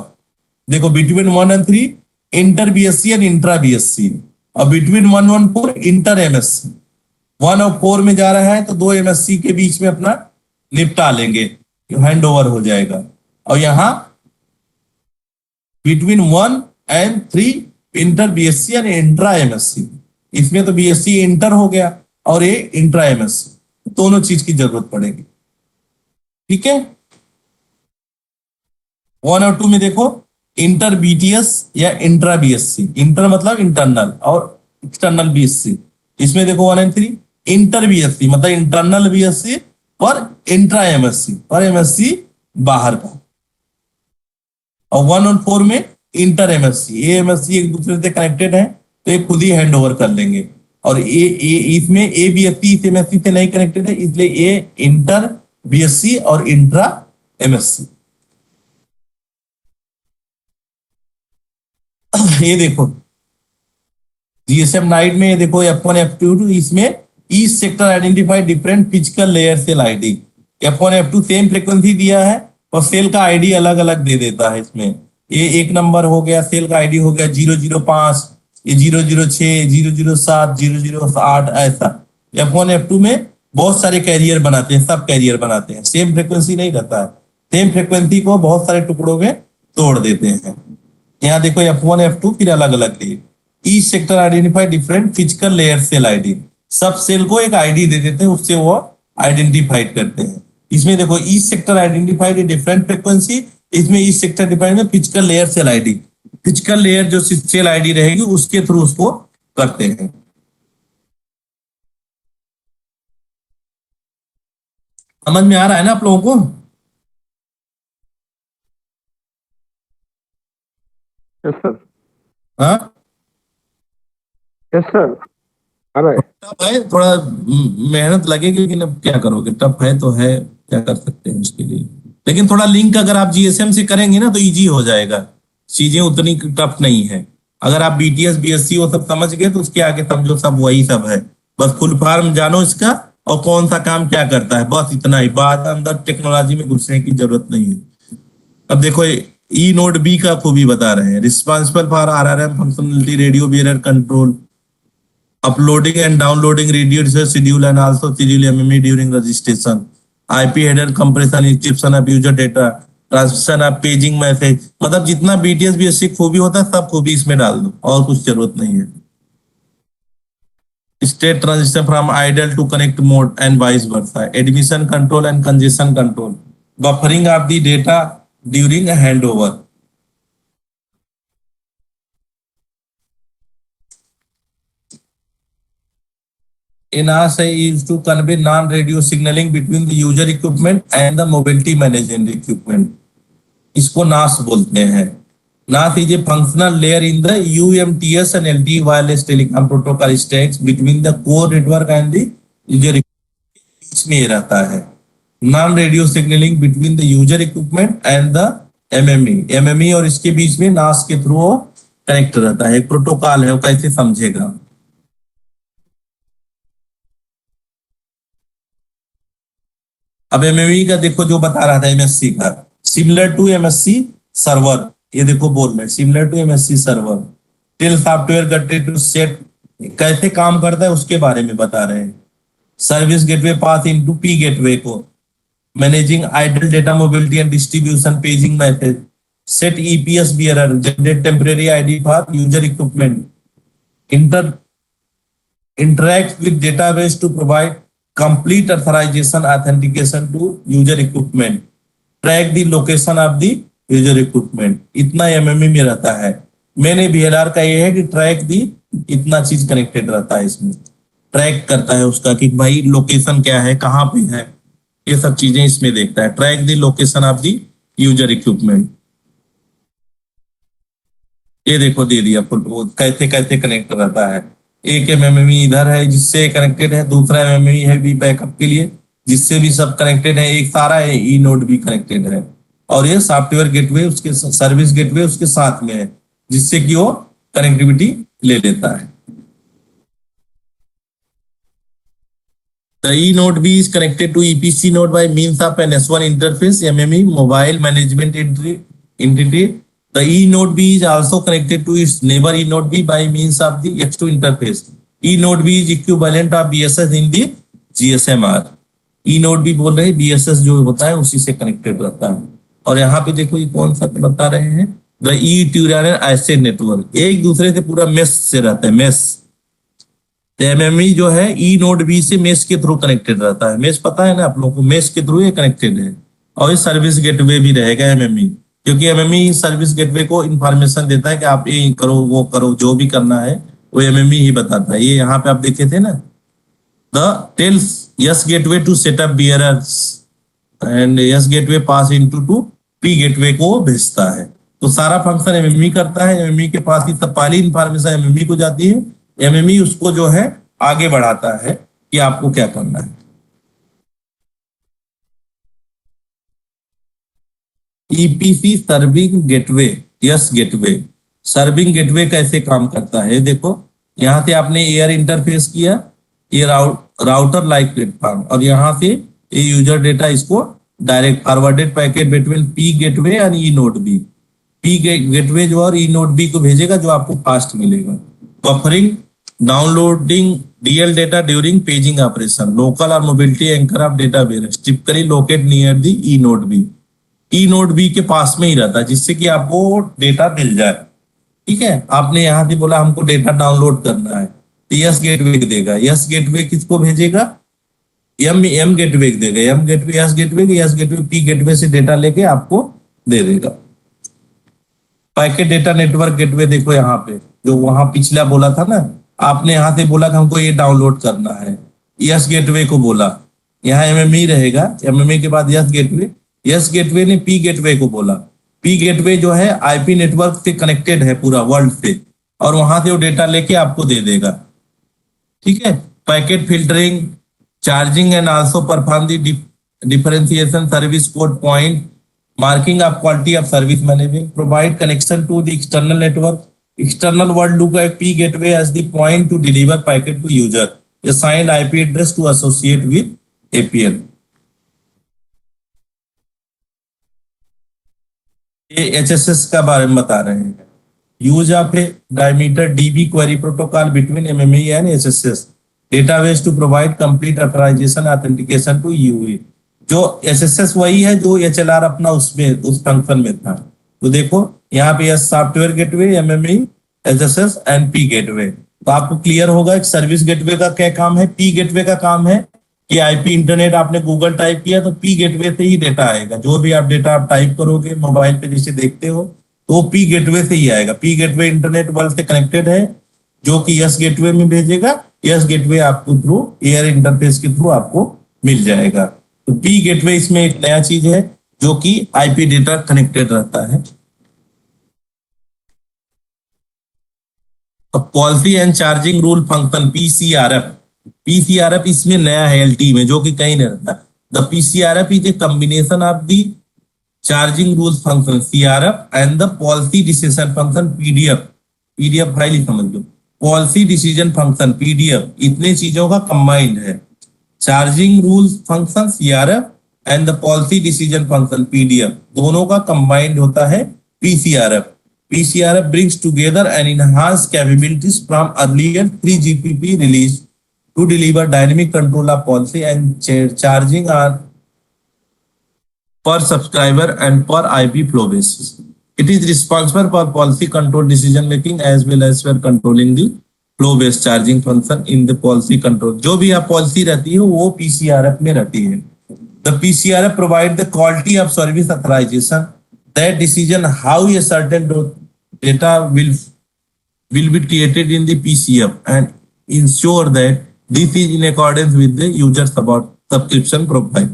देखो between 1 and 3 inter BSc and intra BSc. और बिटवीन 1 and 4 इंटर MSc. 1 और 4 में जा रहा है तो 2 MSc के बीच में अपना निपटा लेंगे, हैंड ओवर हो जाएगा. और यहाँ between 1 and 3 inter BSc and intra MSc. इसमें तो BSc इंटर हो गया और ये इंट्रा MSc. दोनों चीज की जरूरत पड़ेगी. ठीक है. 1 और 2 में देखो इंटर BTS या इंट्रा BSc. इंटर मतलब इंटरनल और एक्सटर्नल BSc. इसमें देखो 1 and 3 इंटर BSc मतलब इंटरनल BSc और इंट्रा MSc और MSc बाहर का. और 1 और 4 में इंटर MSc. ये MSc एक दूसरे से कनेक्टेड है तो ये खुद ही हैंड ओवर कर लेंगे. और ये इसमें A BSc इस MSc से नहीं कनेक्टेड है इसलिए ये इंटर BSc और इंट्रा MSc. ये देखो GSM नाइट में देखो F1 F2 इसमें each sector identify different physical layer cell ID. F1 F2 same frequency दिया है और सेल का आईडी अलग अलग दे देता है. इसमें ये 1 नंबर हो गया, सेल का आईडी हो गया 005, ये 006, 007, 008 ऐसा. F1 F2 में बहुत सारे कैरियर बनाते हैं, सब कैरियर बनाते हैं, सेम फ्रिक्वेंसी नहीं रहता है, सेम फ्रिक्वेंसी को बहुत सारे टुकड़ों में तोड़ देते हैं। यहाँ देखो F1 F2 फिर अलग अलग layer. Each sector identify different physical layer cell ID, सब सेल को एक आईडी दे देते हैं, उससे वो आइडेंटिफाइड करते हैं। इसमें देखो each sector identified different frequency, इसमें ईच सेक्टर डिफाइंड में physical layer cell ID, physical layer जो सेल आईडी रहेगी उसके थ्रू उसको करते हैं। समझ में आ रहा है ना आप लोगों को? Yes sir. हाँ, यस सर, आ रहा है। टफ है थोड़ा, मेहनत लगेगी, लेकिन अब क्या करोगे, टफ है तो है, क्या कर सकते हैं उसके लिए। लेकिन थोड़ा लिंक अगर आप जीएसएम से करेंगे ना तो इजी हो जाएगा, चीजें उतनी टफ नहीं है। अगर आप बीटीएस बीएससी वो सब समझ गए तो उसके आगे समझो सब वही सब है, बस फुल फॉर्म जानो इसका और कौन सा काम क्या करता है, बस इतना ही। बाद अंदर टेक्नोलॉजी में घुसने की जरूरत नहीं है। अब देखो ई नोड बी का खूबी बता रहे हैं, responsible for RRM functionality, radio bearer control, uploading and downloading radio schedule and also schedule MME during registration, IP header compression, encryption of user data, transmission of paging message, मतलब जितना BTS BSc खूबी होता है सब खूबी इसमें डाल दो, और कुछ जरूरत नहीं है। State transition from idle to connect mode and vice versa, admission control and congestion control, buffering of the data during handover. NAS is used to convey non-radio signaling between the user equipment and the mobility management equipment. इसको NAS बोलते हैं। NAS is a functional layer in the UMTS and LTE wireless telecom protocol stacks between the core network and the user equipment, बीच में रहता है। Non-radio signaling between the user equipment and the MME और इसके बीच में NAS के through connect रहता है, एक प्रोटोकॉल है, वो कैसे समझेगा। अब एमएमई का देखो जो बता रहा था एमएससी का, सिमिलर टू एमएससी सर्वर, ये देखो बोल रहे similar to MSC server, till software gate to set कैसे काम करता है उसके बारे में बता रहे हैं। Service gateway path into P gateway को, managing idle data mobility and distribution, paging message, set EPS bearer, generate temporary ID for user equipment, interact with database to provide complete authorization authentication to user equipment, track the location of the user equipment। इतना MME में रहता है। मैंने VLR का ये है कि track दी, इतना चीज कनेक्टेड रहता है, इसमें ट्रैक करता है उसका कि भाई लोकेशन क्या है, कहाँ पे है, ये सब चीजें इसमें देखता है। Track the location of the user equipment, ये देखो दे दिया कैसे कैसे कनेक्ट रहता है। एक एमएमई इधर है जिससे कनेक्टेड है, दूसरा एमएमई है भी बैकअप के लिए जिससे भी सब कनेक्टेड है, एक सारा है ई नोड भी कनेक्टेड है, और ये सॉफ्टवेयर गेटवे उसके सर्विस गेटवे उसके साथ में है जिससे कि वो कनेक्टिविटी ले लेता है। The E node B is connected to EPC node by means of an S1 interface, MME, mobile management entity. The E node B is also connected to its neighbor E node B by means of the X2 interface. E node B is equivalent of BSS in the GSMR. E node B बोल रहे हैं BSS जो होता है उसी से connected रहता है। और यहाँ पे देखो ये कौन सा बता रहे हैं, The E Turian ऐसे नेटवर्क एक दूसरे से पूरा मेस से रहता है, मेस। एमएमई जो है ई नोड बी से मेस के थ्रू कनेक्टेड रहता है। मेस पता है ना आप लोगों को, मेस के थ्रू ये कनेक्टेड है। और ये सर्विस गेटवे भी रहेगा एमएमई, क्योंकि एमएमई सर्विस गेटवे को इंफॉर्मेशन देता है कि आप ये करो वो करो, जो भी करना है वो एमएमई ही बताता है। ये यहाँ पे आप देखे थे ना, the tells S gateway to setup bearers and S gateway pass into to P gateway को भेजता है। तो सारा फंक्शन एमएमई करता है। एमएमई के पास ही सब पहली इंफॉर्मेशन एमएमई को जाती है, एमएमई उसको जो है आगे बढ़ाता है कि आपको क्या करना है। EPC serving gateway, S gateway serving gateway कैसे काम करता है देखो, यहां से आपने एयर इंटरफेस किया, ये राउटर लाइक प्लेटफॉर्म, और यहां से ये यूजर डेटा इसको direct forwarded packet between P gateway and E node B. P gateway जो और ई नोड बी को भेजेगा जो आपको फास्ट मिलेगा। Buffering, downloading DL data during paging operation. Local or mobility anchor of data bearers typically locate near the E node B. E node B के पास में ही रहता है जिससे कि आपको डेटा मिल जाए। ठीक है, आपने यहाँ से बोला हमको डेटा डाउनलोड करना है तो यस गेटवे देगा। यस गेटवे किसको भेजेगा? एम गेटवे देगा। M gateway S gateway P gateway से डेटा लेके आपको दे देगा। पैकेट डेटा नेटवर्क गेटवे देखो यहाँ पे, जो वहां पिछला बोला था ना, आपने यहाँ से बोला कि हमको ये डाउनलोड करना है, यस गेटवे को बोला, यहाँ एमएमई रहेगा, एमएमई के बाद यस गेटवे ने पी गेटवे को बोला। पी गेटवे जो है आईपी नेटवर्क से कनेक्टेड है पूरा वर्ल्ड से, और वहां से वो डेटा लेके आपको दे देगा। ठीक है, packet filtering, charging and also perform the differentiation service code point, marking of quality of service management, provide connection to the external network. External world look at P gateway as the point to deliver packet to user. Assigned IP address to associate with APN. ये HSS का बारे में बता रहे हैं। Use of a diameter DB query protocol between MME and SSS database to provide complete authorization authentication to UA. जो SSS वही है जो एचएलआर अपना उसमें उस फंक्शन में था। तो देखो यहाँ पे software gateway, MME, SSS and P gateway. तो आपको क्लियर होगा कि सर्विस गेटवे का क्या काम है। पी गेटवे का काम है कि आईपी इंटरनेट आपने गूगल टाइप किया तो पी गेटवे से ही डेटा आएगा। जो भी आप डेटा आप टाइप करोगे मोबाइल पे जैसे देखते हो तो पी गेटवे से ही आएगा। पी गेटवे इंटरनेट वर्ल्ड से कनेक्टेड है जो कि यस गेटवे में भेजेगा। यस गेटवे आपको थ्रू एयर इंटरफेस के थ्रू आपको मिल जाएगा। तो पी गेटवे इसमें एक नया चीज है जो कि आईपी डेटा कनेक्टेड रहता है। Policy and charging rule function PCRF इसमें नया है एलटी में, जो कि कहीं नहीं रहता। The PCRF is a combination of the charging rule function CRF and the policy decision function PDF file ही समझ लो। पॉलिसी डिसीजन फंक्शन पीडीएफ इतने चीजों का कंबाइंड है। Charging rules function CRF and the policy decision function PDF दोनों का combined होता है PCRF. PCRF brings together and enhance capabilities from earlier 3GPP release to deliver dynamic control of policy and charging on per subscriber and per IP flow basis. It is responsible for policy control decision making as well as for controlling the flow based charging function in the policy control. जो भी आप policy रहती है वो PCRF में रहती है। The PCRF provide the quality of service authorization, that decision how a certain data will be created in the PCF and ensure that this is in accordance with the user subscription profile.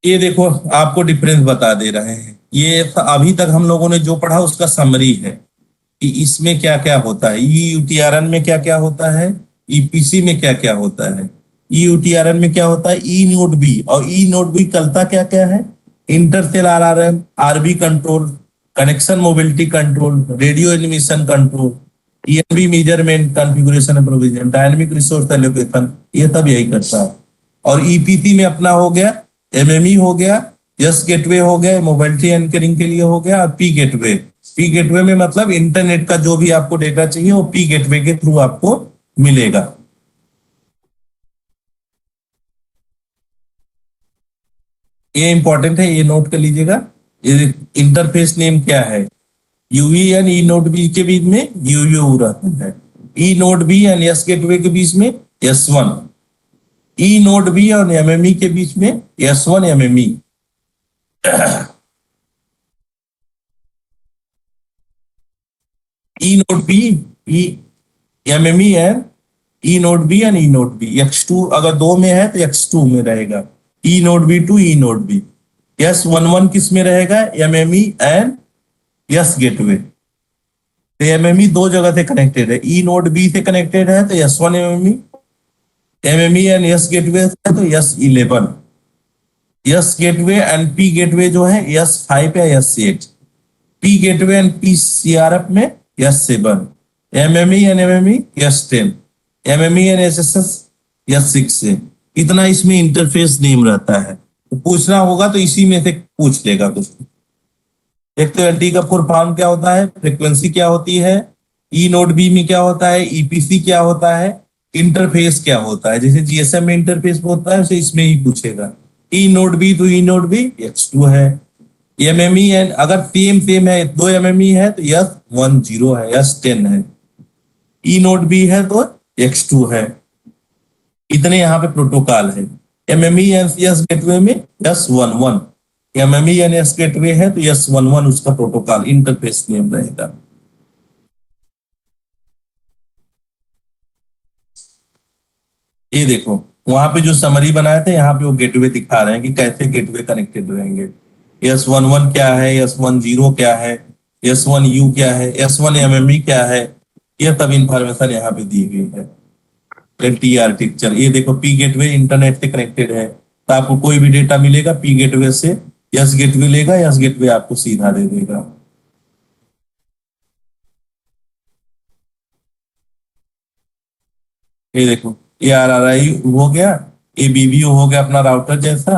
ये देखो आपको difference बता दे रहे हैं। ये अभी तक हम लोगों ने जो पढ़ा उसका समरी है कि इसमें क्या क्या होता है, ईयूटीआरएन में क्या क्या होता है, ईपीसी में क्या क्या होता है। ईयूटीआरएन में क्या होता है, ई नोड बी, और ई नोड बी करता क्या क्या है, intercell RRM, RB control, connection mobility control, radio animation control, eNB measurement, configuration and provision, dynamic resource allocation, ये सब यही करता है। और ईपीसी में अपना हो गया एमएमई हो गया, यस गेटवे हो गया, मोबाइलिटी एंकरिंग के लिए हो गया, और पी गेटवे में मतलब इंटरनेट का जो भी आपको डेटा चाहिए वो पी गेटवे के थ्रू आपको मिलेगा। ये इंपॉर्टेंट है, ये नोट कर लीजिएगा। इंटरफेस नेम क्या है, UV and E node B के बीच में यूयू रहता है, e node B and S gateway के बीच में S1, ई नोड बी और एमएमई के बीच में S1 MME. E node B, MME and E node B and E node B. X2 अगर दो में है तो X2 में रहेगा, e node B to e node B. S11 किस में रहेगा, एमएमई एंड यस गेटवे। तो एमएमई दो जगह से कनेक्टेड है, ई नोड बी से कनेक्टेड है तो S1 MME, MME and S gateway है तो S11, S gateway and P gateway जो है S5 या S8, P gateway and P CRF में S7, MME and MME S10, MME and SSS S6 से। इतना इसमें इंटरफेस नेम रहता है। तो पूछना होगा तो इसी में से पूछ लेगा कुछ। एक तो एलटी का फुल फॉर्म क्या होता है, फ्रीक्वेंसी क्या होती है, ई नोड बी में क्या होता है, ईपीसी क्या होता है, इंटरफेस क्या होता है। जैसे जीएसएम में इंटरफेस होता है, उसे इसमें ही पूछेगा। ई नोड बी तो ई नोड बी X2 है। एमएमई है, अगर सेम सेम है, 2 एमएमई है तो S10 है, S10 है। ई नोड बी है तो X2 है। इतने यहाँ पे प्रोटोकॉल है। एमएमई एस गेटवे में S11, एमएमई एस गेटवे है तो S11 उसका प्रोटोकॉल इंटरफेस नेम रहेगा। ये देखो वहां पे जो समरी बनाया था, यहाँ पे वो गेटवे दिखा रहे हैं कि कैसे गेटवे कनेक्टेड रहेंगे। S11 क्या है, S10 क्या है, S1U क्या है, S1MME क्या है, ये सब इंफॉर्मेशन यहाँ पे दी हुई है। टी आर्किटेक्चर, ये देखो पी गेटवे इंटरनेट से कनेक्टेड है, तो आपको कोई भी डेटा मिलेगा पी गेटवे से, यस गेटवे लेगा, यस गेटवे आपको सीधा दे देगा। ये देखो ये RRI हो गया, ये BBO हो गया अपना राउटर जैसा,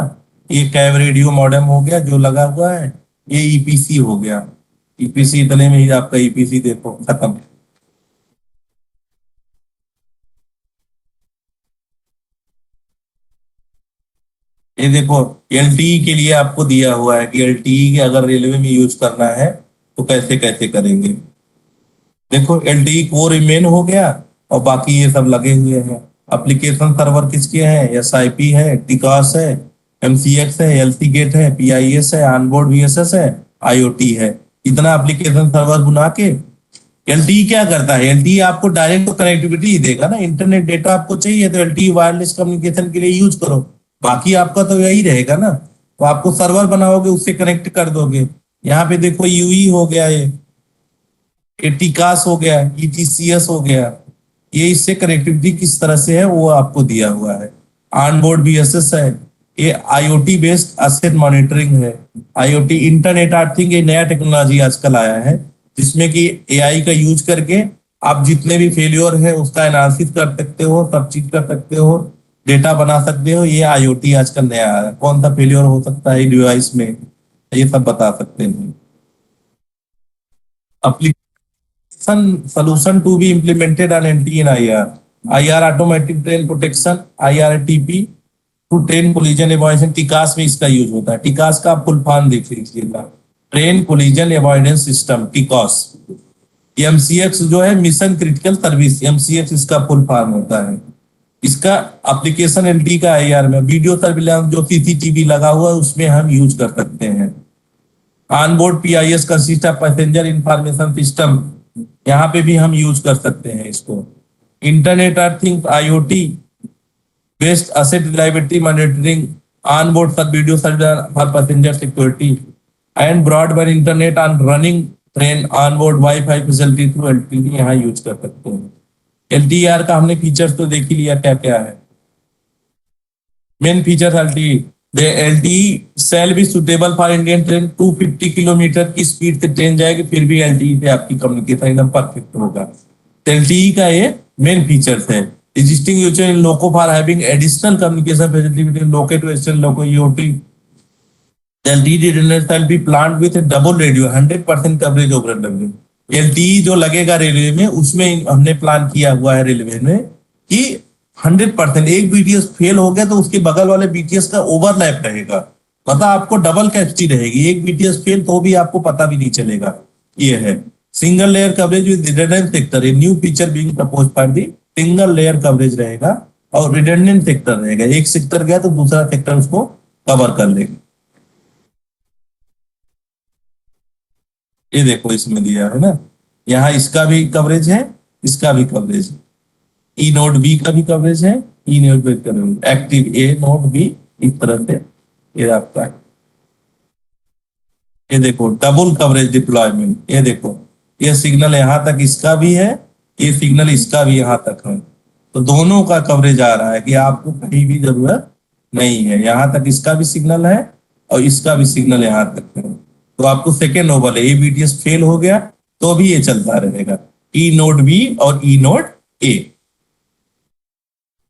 ये कैब रेडियो मॉडेम हो गया जो लगा हुआ है, ये ईपीसी हो गया। ईपीसी इतने में ही आपका ईपीसी देखो खत्म। ये देखो एलटीई के लिए आपको दिया हुआ है कि एलटीई के अगर रेलवे में यूज करना है तो कैसे कैसे करेंगे। देखो एलटीई कोर मेन हो गया, और बाकी ये सब लगे हुए हैं। एप्लीकेशन सर्वर किसके हैं, एसआईपी है, टिकास है, एमसीएक्स है, एलसी गेट है, पीआईएस है, ऑनबोर्ड वीएसएस है, आईओटी है। इतना एप्लीकेशन सर्वर बना के एलटीई क्या करता है, एलटीई आपको डायरेक्ट तो कनेक्टिविटी ही देगा ना, इंटरनेट डेटा आपको चाहिए तो एलटीई वायरलेस कम्युनिकेशन के लिए यूज करो। बाकी आपका तो यही रहेगा ना, तो आपको सर्वर बनाओगे उससे कनेक्ट कर दोगे। यहाँ पे देखो यूई हो गया, ये टिकास हो गया, ईटीसीएस हो गया, ये इससे कनेक्टिविटी किस तरह से है वो आपको दिया हुआ है। ऑनबोर्ड बीएसएस है, ये आईओटी बेस्ड एसेट मॉनिटरिंग है। आईओटी इंटरनेट ऑफ थिंग, ये नया टेक्नोलॉजी आजकल आया है जिसमें कि एआई का यूज करके आप जितने भी फेलियर है उसका एनालिसिस कर सकते हो, सब चीज कर सकते हो, डेटा बना सकते हो। ये आईओटी आजकल नया आया है, कौन सा फेलियर हो सकता है डिवाइस में, ये सब बता सकते हैं। solution to be implemented on NT and IR. IR automatic train protection, IRTP to train collision avoidance, टिकास में इसका यूज होता है। टिकास का फुल फॉर्म देख लीजिएगा, train collision avoidance system, TCAS. MCX जो है मिशन क्रिटिकल सर्विस, एमसीएक्स इसका फुल फॉर्म होता है। इसका एप्लीकेशन एलटी का आईआर में वीडियो सर्विलांस जो सीसीटीवी लगा हुआ है उसमें हम यूज कर सकते हैं। Onboard PIS consist of passenger information system, यहाँ पे भी हम यूज कर सकते हैं इसको। Internet of things IoT based asset reliability monitoring, onboard सब video surveillance for passenger security and broadband internet on running train, onboard wifi facility through LTE यहाँ यूज कर सकते हैं। एलटीआर का हमने फीचर्स तो देख ही लिया क्या क्या है। Main feature LTE, the LTE cell be suitable for Indian train, 250 kilometre की स्पीड से ट्रेन जाएगी फिर भी एलटीई से आपकी कम्युनिकेशन एकदम परफेक्ट होगा। एलटीई का ये मेन फीचर्स है। Existing user in loco for having additional communication facility between loco to western loco EOT, LTE redundant shall be planned with a double radio 100% coverage over W। LTE जो लगेगा railway में उसमें हमने plan किया हुआ है railway में कि 100%, एक बीटीएस फेल हो गया तो उसके बगल वाले बीटीएस का ओवरलैप रहेगा, मतलब आपको डबल कैपेसिटी रहेगी। एक बीटीएस फेल तो भी आपको पता भी नहीं चलेगा। ये है single layer coverage with redundant sector, a new feature being proposed for the single layer coverage रहेगा और रिडंडेंट सेक्टर रहेगा, एक सेक्टर गया तो दूसरा सेक्टर उसको कवर कर लेगा। ये देखो इसमें दिया है ना, यहाँ इसका भी कवरेज है, इसका भी कवरेज है, ई नोड बी का भी कवरेज है, ई नोड बी का भी, एक्टिव ए नोड बी, इस तरह से ये आपका है। ये देखो डबल कवरेज डिप्लॉयमेंट, ये देखो ये सिग्नल यहाँ तक इसका भी है, ये सिग्नल इसका भी यहाँ तक है, तो दोनों का कवरेज आ रहा है कि आपको कहीं भी जरूरत नहीं है। यहाँ तक इसका भी सिग्नल है और इसका भी सिग्नल यहाँ तक है, तो आपको सेकेंड ओवल है। एबीटीएस फेल हो गया तो भी ये चलता रहेगा, ई नोड बी और ई नोड ए।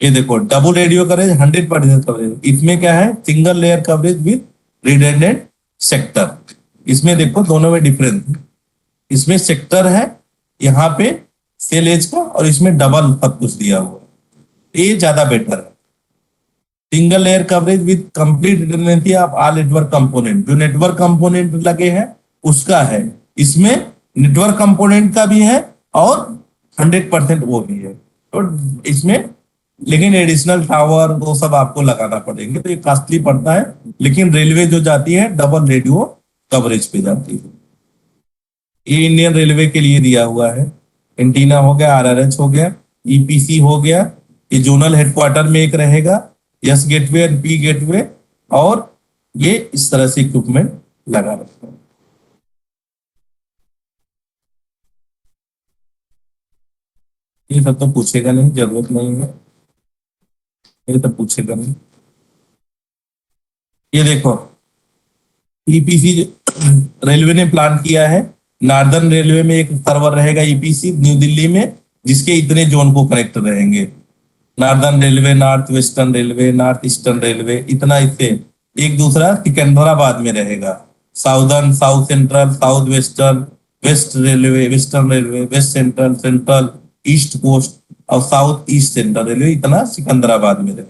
ये देखो डबल रेडियो कवरेज 100% कवरेज, इसमें क्या है single layer coverage with redundant sector. इसमें देखो दोनों में डिफरेंस, इसमें सेक्टर है, यहाँ पे सेल एज का, और इसमें डबल सब कुछ दिया हुआ है। ये ज्यादा बेटर है। Single layer coverage with complete redundancy of all network component, जो नेटवर्क कंपोनेंट लगे हैं उसका है। इसमें नेटवर्क कंपोनेंट का भी है और 100% वो भी है। तो इसमें लेकिन एडिशनल टावर वो सब आपको लगाना पड़ेंगे, तो ये कॉस्टली पड़ता है। लेकिन रेलवे जो जाती है डबल रेडियो कवरेज पे जाती है। ये इंडियन रेलवे के लिए दिया हुआ है। एंटीना हो गया, आरआरएच हो गया, ईपीसी हो गया। ये जोनल हेडक्वार्टर में एक रहेगा, एस गेटवे और पी गेटवे, और ये इस तरह से इक्विपमेंट लगा रहता है। ये सब तो पूछेगा नहीं, जरूरत नहीं है, ये तो पूछेगा नहीं। ये देखो ईपीसी रेलवे ने प्लान किया है। नॉर्दर्न रेलवे में एक सर्वर रहेगा ईपीसी न्यू दिल्ली में, जिसके इतने जोन को कनेक्ट रहेंगे। Northern railway, north western railway, north eastern railway, इतना इससे। एक दूसरा सिकंदराबाद में रहेगा। Southern, south central, south western, west railway, western railway, west central, central east coast और साउथ ईस्ट सेंट्रल रेलवे, इतना सिकंदराबाद में रहेगा।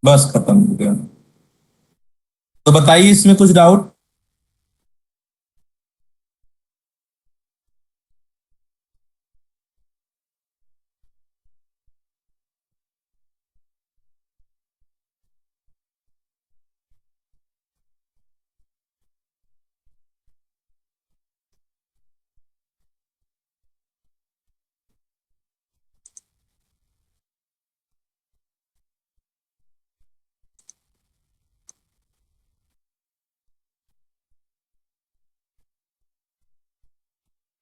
बस खत्म हो गया। तो बताइए इसमें कुछ डाउट?